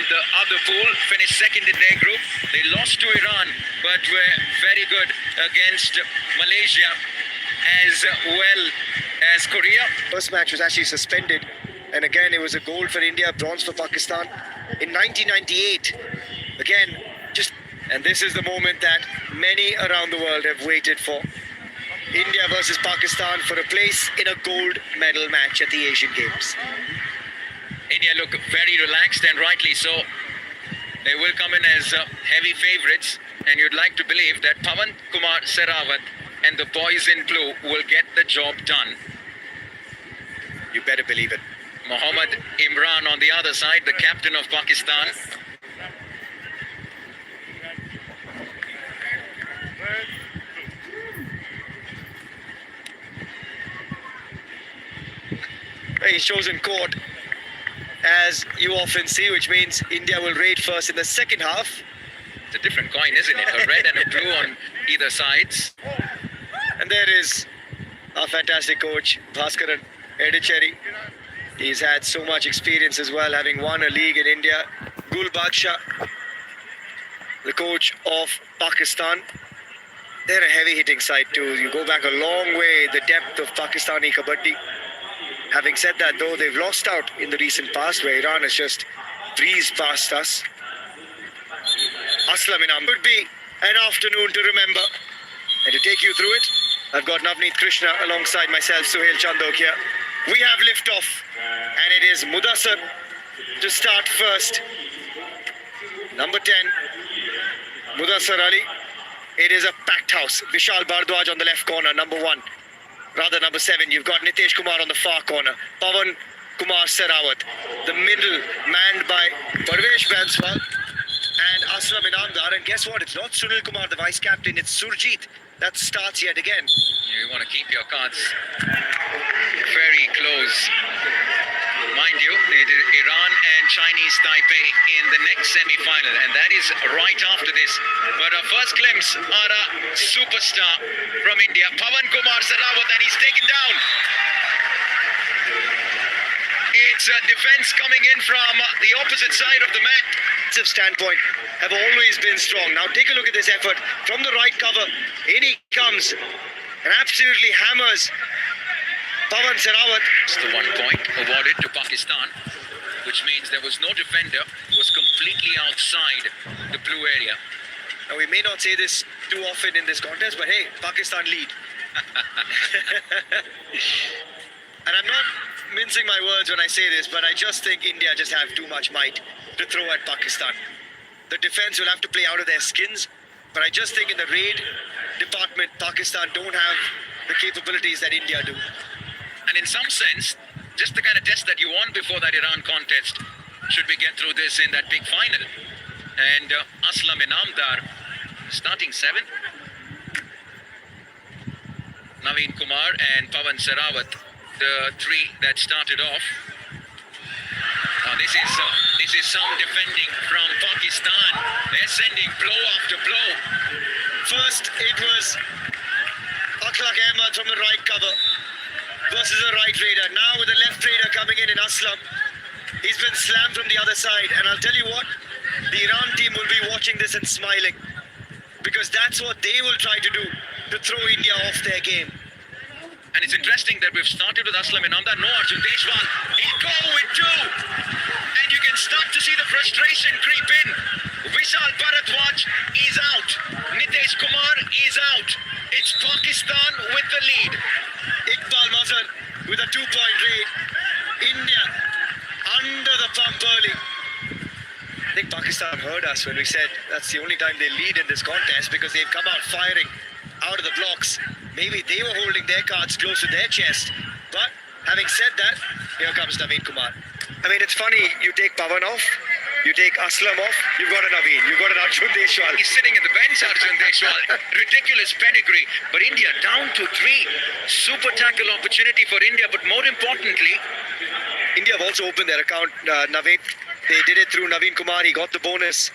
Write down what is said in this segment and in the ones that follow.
the other pool, finished second in their group. They lost to Iran, but were very good against Malaysia as well as Korea. First match was actually suspended, and again it was a gold for India, bronze for Pakistan. In 1998, again, and this is the moment that many around the world have waited for. India versus Pakistan for a place in a gold medal match at the Asian Games. India look very relaxed, and rightly so. They will come in as heavy favourites, and you'd like to believe that Pawan Kumar Sehrawat and the boys in blue will get the job done. You better believe it. Mohammad Imran on the other side, the captain of Pakistan. He's chosen court, as you often see, which means India will raid first in the second half. It's a different coin, isn't it? A red and a blue on either sides. And there is our fantastic coach, Bhaskaran Edicherry. He's had so much experience as well, having won a league in India. Gul Baksha, the coach of Pakistan. They're a heavy-hitting side too. You go back a long way, the depth of Pakistani kabaddi. Having said that, though, they've lost out in the recent past, where Iran has just breezed past us. Aslam Inam would be an afternoon to remember. And to take you through it, I've got Navneet Krishna alongside myself, Suhail Chandok here. We have liftoff, and it is Mudassar to start first. Number 10, Mudassar Ali. It is a packed house. Vishal Bhardwaj on the left corner, number 1. Rather, number 7, you've got Nitesh Kumar on the far corner. Pawan Kumar Sehrawat. The middle, manned by Parvesh Banswal and Aslam Inamdar. And guess what? It's not Sunil Kumar, the vice-captain. It's Surjit that starts yet again. You want to keep your cards very close. Mind you, it is Iran and Chinese Taipei in the next semi-final, and that is right after this. But our first glimpse are a superstar from India, Pawan Kumar Sehrawat, and he's taken down. It's a defense coming in from the opposite side of the mat. Standpoint have always been strong. Now take a look at this effort from the right cover. In he comes and absolutely hammers Pawan Sehrawat. It's the 1 point awarded to Pakistan, which means there was no defender who was completely outside the blue area. Now we may not say this too often in this contest, but hey, Pakistan lead. And I'm not mincing my words when I say this, but I just think India just have too much might to throw at Pakistan. The defense will have to play out of their skins, but I just think in the raid department, Pakistan don't have the capabilities that India do. And in some sense, just the kind of test that you want before that Iran contest, should we get through this in that big final. And Aslam Inamdar, starting 7. Naveen Kumar and Pawan Sehrawat, the 3 that started off. Now this is some defending from Pakistan. They're sending blow after blow. First, it was Akhlaq Ahmad from the right cover versus a right raider. Now with the left raider coming in Aslam, he's been slammed from the other side. And I'll tell you what, the Iran team will be watching this and smiling, because that's what they will try to do to throw India off their game. And it's interesting that we've started with Aslam Inamdar. No, Arjun Deshwal, he'll go with 2. And you can start to see the frustration creep in. Vishal Bharadwaj is out. Nitesh Kumar is out. It's Pakistan with the lead. Iqbal Mazhar with a 2-point raid. India under the pump early. I think Pakistan heard us when we said that's the only time they lead in this contest, because they've come out firing out of the blocks. Maybe they were holding their cards close to their chest. But having said that, here comes Naveen Kumar. I mean, it's funny, you take Pawan off, you take Aslam off, you've got a Naveen, you've got an Arjun Deshwal. He's sitting in the bench, Arjun Deshwal. Ridiculous pedigree. But India down to 3. Super tackle opportunity for India. But more importantly, India have also opened their account, Naveen. They did it through Naveen Kumar. He got the bonus.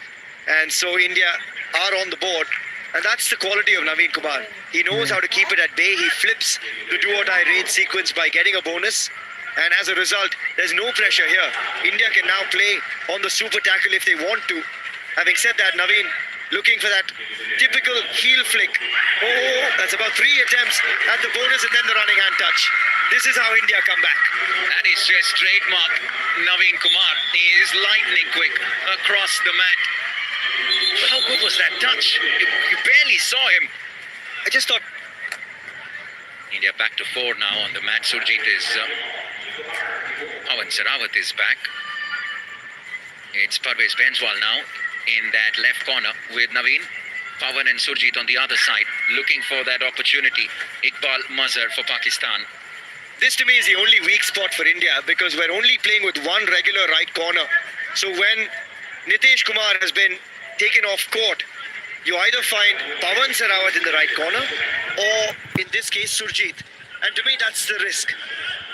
And so India are on the board. And that's the quality of Naveen Kumar. He knows how to keep it at bay. He flips the do-or-die raid sequence by getting a bonus. And as a result, there's no pressure here. India can now play on the super tackle if they want to. Having said that, Naveen looking for that typical heel flick. Oh, that's about 3 attempts at the bonus and then the running hand touch. This is how India come back. That is just trademark Naveen Kumar. He is lightning quick across the mat. How good was that touch? You barely saw him. I just thought... India back to 4 now on the mat. Surjit is... Pawan Sarawat is back. It's Parvez Benswal now in that left corner with Naveen. Pawan and Surjit on the other side, looking for that opportunity. Iqbal Mazhar for Pakistan. This to me is the only weak spot for India because we're only playing with one regular right corner. So when Nitish Kumar has been taken off court, you either find Pawan Sarawat in the right corner or in this case Surjit. And to me that's the risk.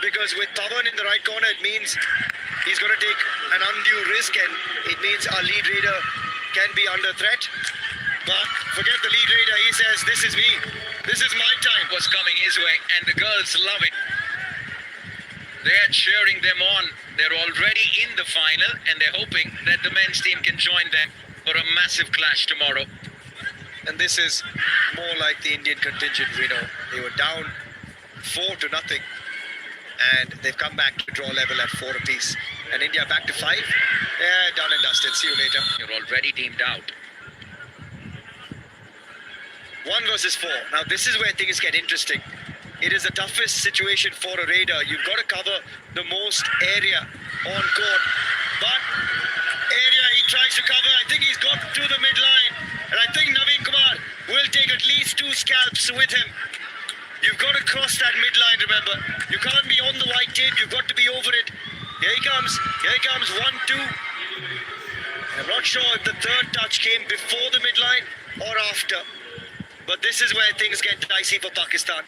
Because with Pawan in the right corner, it means he's going to take an undue risk and it means our lead raider can be under threat. But forget the lead raider, he says, this is me. This is my time. Was coming his way and the girls love it. They're cheering them on. They're already in the final and they're hoping that the men's team can join them for a massive clash tomorrow. And this is more like the Indian contingent, we know. They were down 4-0. And they've come back to draw level at 4 apiece. And India back to 5. Yeah, done and dusted. See you later. You're already deemed out. 1 versus 4. Now this is where things get interesting. It is the toughest situation for a raider. You've got to cover the most area on court. But area he tries to cover, I think he's got to the midline. And I think Naveen Kumar will take at least 2 scalps with him. You've got to cross that midline, remember. You can't be on the white tape, you've got to be over it. Here he comes, 1-2. I'm not sure if the third touch came before the midline or after. But this is where things get dicey for Pakistan.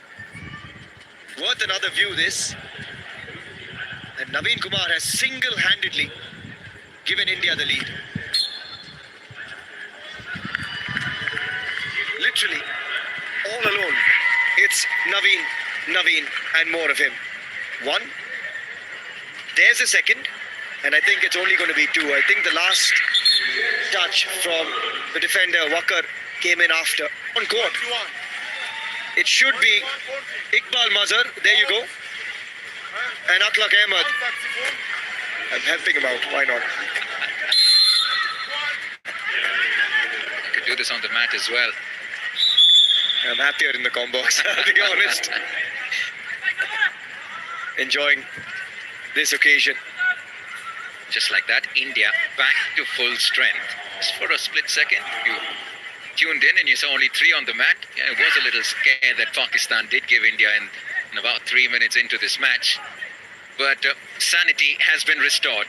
Worth another view, this. And Naveen Kumar has single-handedly given India the lead. Literally, all alone. It's Naveen, and more of him. 1. There's a second. And I think it's only going to be 2. I think the last touch from the defender, Wakar, came in after. On court. It should be Iqbal Mazhar. There you go. And Akhlaq Ahmed. I'm helping him out. Why not? You could do this on the mat as well. I'm happier in the combos, to be honest. Enjoying this occasion. Just like that, India back to full strength. Just for a split second, you tuned in and you saw only 3 on the mat. Yeah, it was a little scare that Pakistan did give India in about 3 minutes into this match. But sanity has been restored.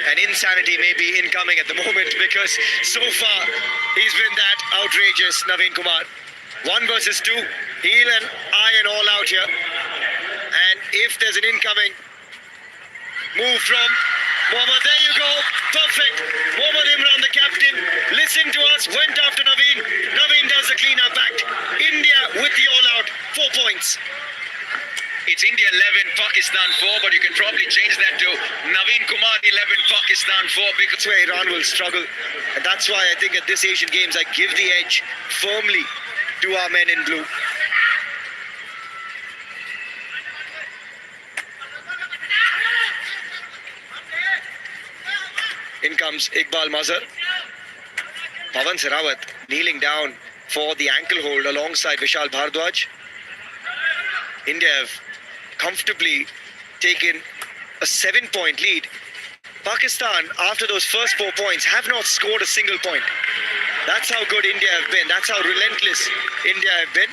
And insanity may be incoming at the moment because so far he's been that outrageous, Naveen Kumar. 1 versus 2, heel and eye and all out here. And if there's an incoming move from Mohammad, there you go, perfect. Mohammad Imran, the captain, listened to us, went after Naveen. Naveen does the clean-up act. India with the all-out, 4 points. It's India 11, Pakistan 4, but you can probably change that to Naveen Kumar 11, Pakistan 4. Because That's where Iran will struggle. And that's why I think at this Asian Games, I give the edge firmly to our men in blue. In comes Iqbal Mazhar. Pawan Sarawat kneeling down for the ankle hold alongside Vishal Bhardwaj. India have comfortably taken a 7-point lead. Pakistan, after those first 4 points, have not scored a single point. That's how good India have been. That's how relentless India have been.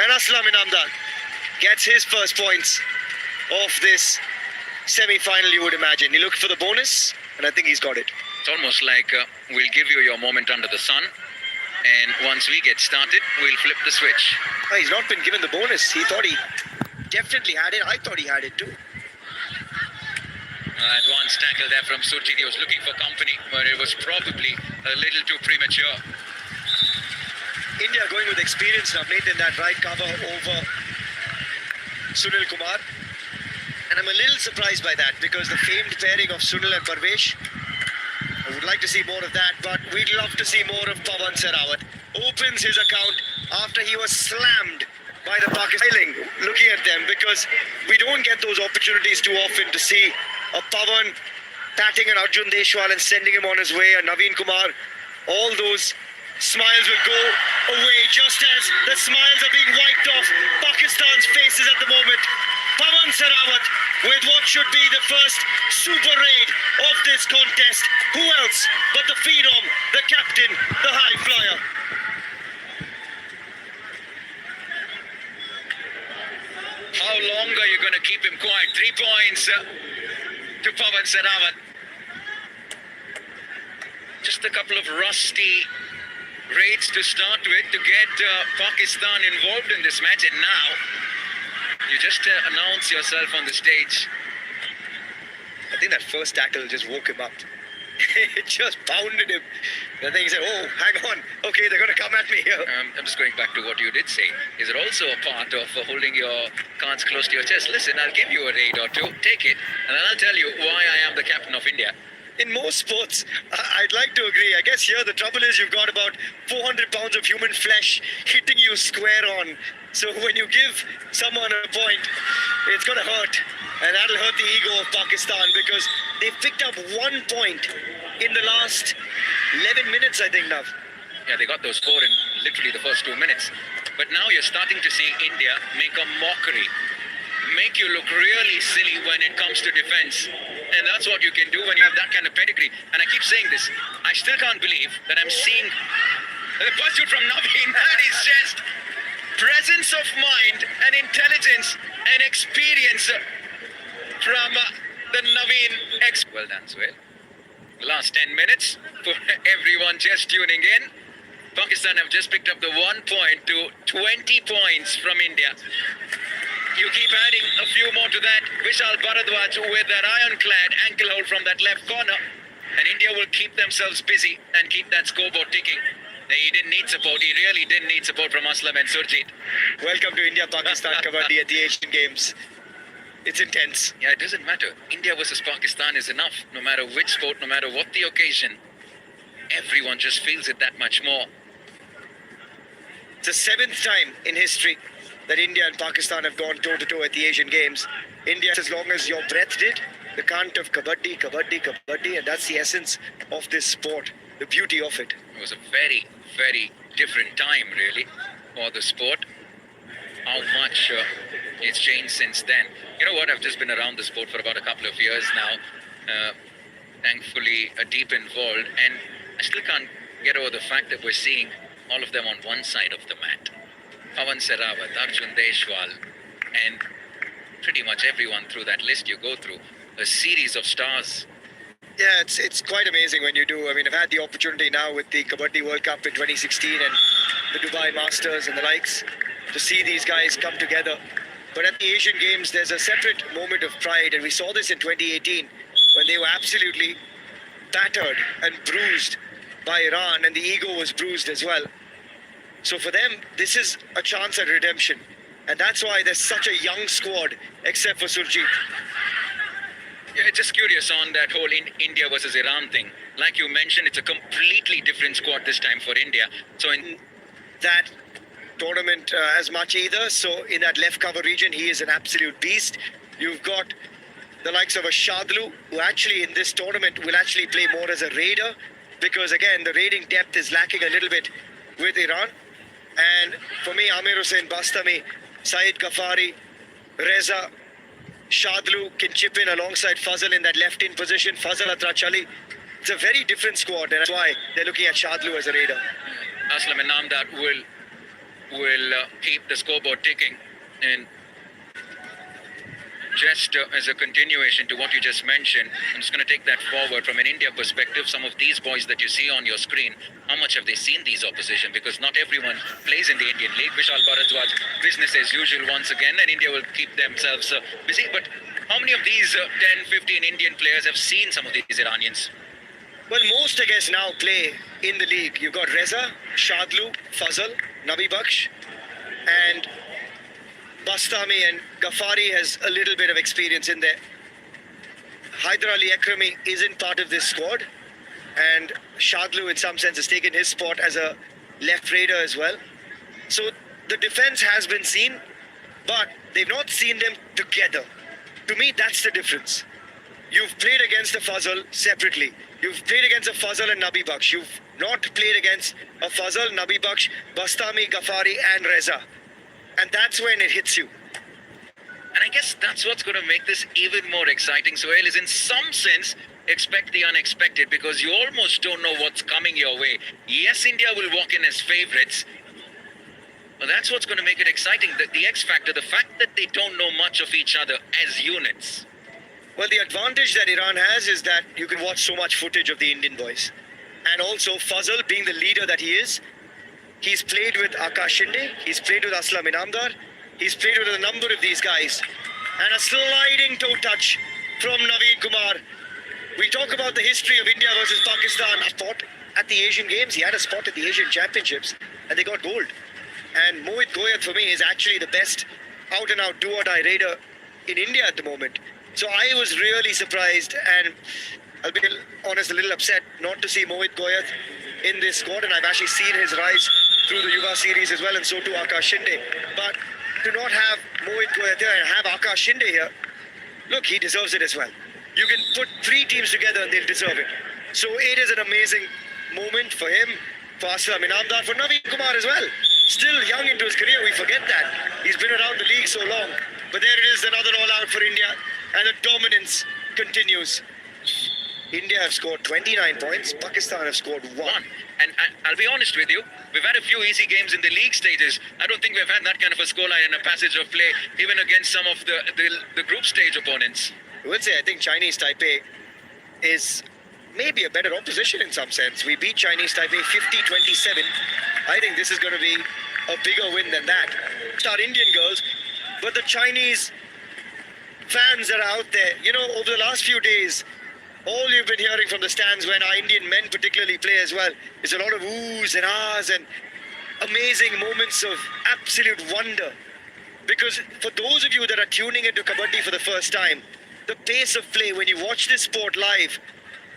And Aslam Inamdan gets his first points of this semi-final, you would imagine. He looked for the bonus, and I think he's got it. it's almost like we'll give you your moment under the sun. And once we get started, we'll flip the switch. Oh, he's not been given the bonus. He thought he definitely had it. I thought he had it too. Advanced tackle there from Surjit. He was looking for company, but it was probably a little too premature. India going with experience now, made in that right cover over Sunil Kumar. And I'm a little surprised by that because the famed pairing of Sunil and Parvesh, I would like to see more of that, but we'd love to see more of Pawan Sehrawat. Opens his account after he was slammed by the Pakistani. Looking at them because we don't get those opportunities too often to see a Pawan patting an Arjun Deshwal and sending him on his way, a Naveen Kumar. All those smiles will go away just as the smiles are being wiped off Pakistan's faces at the moment. Pawan Sehrawat with what should be the first super raid of this contest. Who else but the phenom, the captain, the high flyer? How long are you going to keep him quiet? 3 points to Pawan Sehrawat. Just a couple of rusty raids to start with to get Pakistan involved in this match, and now you just announce yourself on the stage. I think that first tackle just woke him up. It just pounded him. I think he said, oh, hang on. Okay, they're going to come at me here. I'm just going back to what you did say. Is it also a part of holding your cards close to your chest? Listen, I'll give you a raid or two. Take it, and then I'll tell you why I am the captain of India. In most sports, I'd like to agree. I guess here the trouble is you've got about 400 pounds of human flesh hitting you square on. So when you give someone a point, it's going to hurt. And that'll hurt the ego of Pakistan because they've picked up 1 point in the last 11 minutes, I think, now. Yeah, they got those 4 in literally the first 2 minutes. But now you're starting to see India make a mockery, make you look really silly when it comes to defense. And that's what you can do when you have that kind of pedigree. And I keep saying this, I still can't believe that I'm seeing the pursuit from Naveen. That is just presence of mind and intelligence and experience from the Naveen ex. Well done, Suhail. Last 10 minutes for everyone just tuning in. Pakistan have just picked up the 1 point to 20 points from India. You keep adding a few more to that. Vishal Bharadwaj with that ironclad ankle hold from that left corner. And India will keep themselves busy and keep that scoreboard ticking. He didn't need support. He really didn't need support from Aslam and Surjit. Welcome to India-Pakistan Kabaddi at the Asian Games. It's intense. Yeah, it doesn't matter. India versus Pakistan is enough. No matter which sport, no matter what the occasion. Everyone just feels it that much more. It's the 7th time in history that India and Pakistan have gone toe-to-toe at the Asian Games. India, as long as your breath did, the cant of kabaddi, kabaddi, kabaddi, and that's the essence of this sport, the beauty of it. It was a very, very different time, really, for the sport. How much it's changed since then. You know what? I've just been around the sport for about a couple of years now. Thankfully, deep involved, and I still can't get over the fact that we're seeing all of them on one side of the mat. Pawan Sehrawat, Arjun Deshwal, and pretty much everyone through that list you go through. A series of stars. Yeah, it's quite amazing when you do. I mean, I've had the opportunity now with the Kabaddi World Cup in 2016 and the Dubai Masters and the likes to see these guys come together. But at the Asian Games, there's a separate moment of pride, and we saw this in 2018 when they were absolutely battered and bruised by Iran, and the ego was bruised as well. So for them, this is a chance at redemption. And that's why there's such a young squad, except for Surjit. Yeah, just curious on that whole India versus Iran thing. Like you mentioned, it's a completely different squad this time for India. So in that tournament as much either. So in that left cover region, he is an absolute beast. You've got the likes of a Shadlu, who actually in this tournament will actually play more as a raider. Because again, the raiding depth is lacking a little bit with Iran. And for me, Amir Hussain Bastami, Saeed Kafari, Reza, Shadlu can chip in alongside Fazal in that left-in position. Fazal Atrachali. It's a very different squad, and that's why they're looking at Shadlu as a raider. Aslam and Namdar will keep the scoreboard ticking. And just as a continuation to what you just mentioned, I'm just going to take that forward from an India perspective. Some of these boys that you see on your screen, how much have they seen these opposition? Because not everyone plays in the Indian League. Vishal Bharadwaj, business as usual once again, and India will keep themselves busy. But how many of these 10, 15 Indian players have seen some of these Iranians? Well, most, I guess, now play in the league. You've got Reza, Shadlu, Fazal, Nabi Baksh, and Bastami and Ghaffari has a little bit of experience in there. Hyder Ali Akrami isn't part of this squad, and Shadlu in some sense has taken his spot as a left raider as well. So the defense has been seen, but they've not seen them together. To me, that's the difference. You've played against a Fazal separately. You've played against a Fazal and Nabi Baksh. You've not played against a Fazal, Nabi Baksh, Bastami, Ghaffari and Reza. And that's when it hits you. And I guess that's what's going to make this even more exciting, Sohail, is in some sense, expect the unexpected, because you almost don't know what's coming your way. Yes, India will walk in as favourites, but that's what's going to make it exciting. The X factor, the fact that they don't know much of each other as units. Well, the advantage that Iran has is that you can watch so much footage of the Indian boys. And also, Fazal, being the leader that he is, he's played with Akash Shinde, he's played with Aslam Inamdar, he's played with a number of these guys. And a sliding toe touch from Naveen Kumar. We talk about the history of India versus Pakistan. A spot at the Asian Games, he had a spot at the Asian Championships, and they got gold. And Mohit Goyat, for me, is actually the best out-and-out do-or-die raider in India at the moment. So I was really surprised, and I'll be honest, a little upset not to see Mohit Goyat in this squad, and I've actually seen his rise through the Yuva series as well, and so too Akash Shinde. But to not have Mohit Goyat here and have Akash Shinde here, look, he deserves it as well. You can put three teams together and they'll deserve it. So it is an amazing moment for him, for Aslam Inamdar, for Naveen Kumar as well. Still young into his career, we forget that. He's been around the league so long. But there it is, another all-out for India, and the dominance continues. India have scored 29 points, Pakistan have scored 1. And I'll be honest with you, we've had a few easy games in the league stages. I don't think we've had that kind of a scoreline and a passage of play, even against some of the group stage opponents. I would say I think Chinese Taipei is maybe a better opposition in some sense. We beat Chinese Taipei 50-27. I think this is going to be a bigger win than that. It's our Indian girls, but the Chinese fans that are out there, you know, over the last few days, all you've been hearing from the stands when our Indian men particularly play as well is a lot of oohs and ahs and amazing moments of absolute wonder. Because for those of you that are tuning into Kabaddi for the first time, the pace of play when you watch this sport live,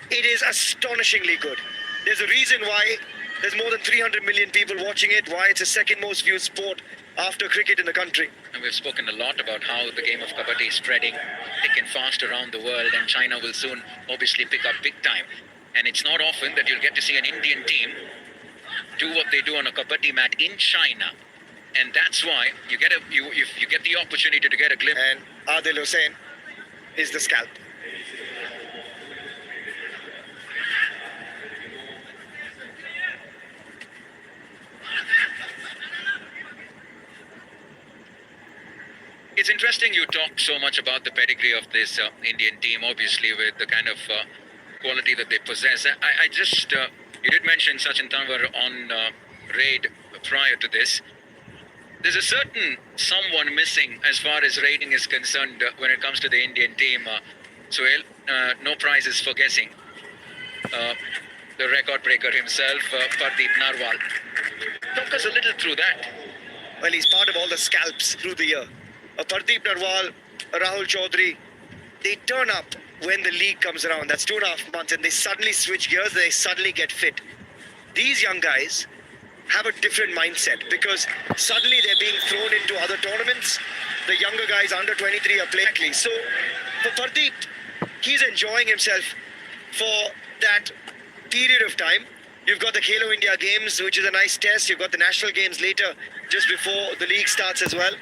it is astonishingly good. There's a reason why there's more than 300 million people watching it, why it's the second most viewed sport after cricket in the country. And we've spoken a lot about how the game of Kabaddi is spreading thick and fast around the world, and China will soon obviously pick up big time. And it's not often that you'll get to see an Indian team do what they do on a Kabaddi mat in China. And that's why you get you get the opportunity to get a glimpse. And Adil Hussain is the scalp. It's interesting you talk so much about the pedigree of this Indian team, obviously, with the kind of quality that they possess. I just, you did mention Sachin Tanwar on raid prior to this. There's a certain someone missing as far as raiding is concerned when it comes to the Indian team. Sohail, no prizes for guessing. The record breaker himself, Pardeep Narwal. Talk us a little through that. Well, he's part of all the scalps through the year. Pardeep Narwal, Rahul Chaudhary, they turn up when the league comes around. That's 2.5 months, and they suddenly switch gears, they suddenly get fit. These young guys have a different mindset because suddenly they're being thrown into other tournaments. The younger guys under 23 are playing. So for Pardeep, he's enjoying himself for that period of time. You've got the Khelo India Games, which is a nice test. You've got the national games later, just before the league starts as well.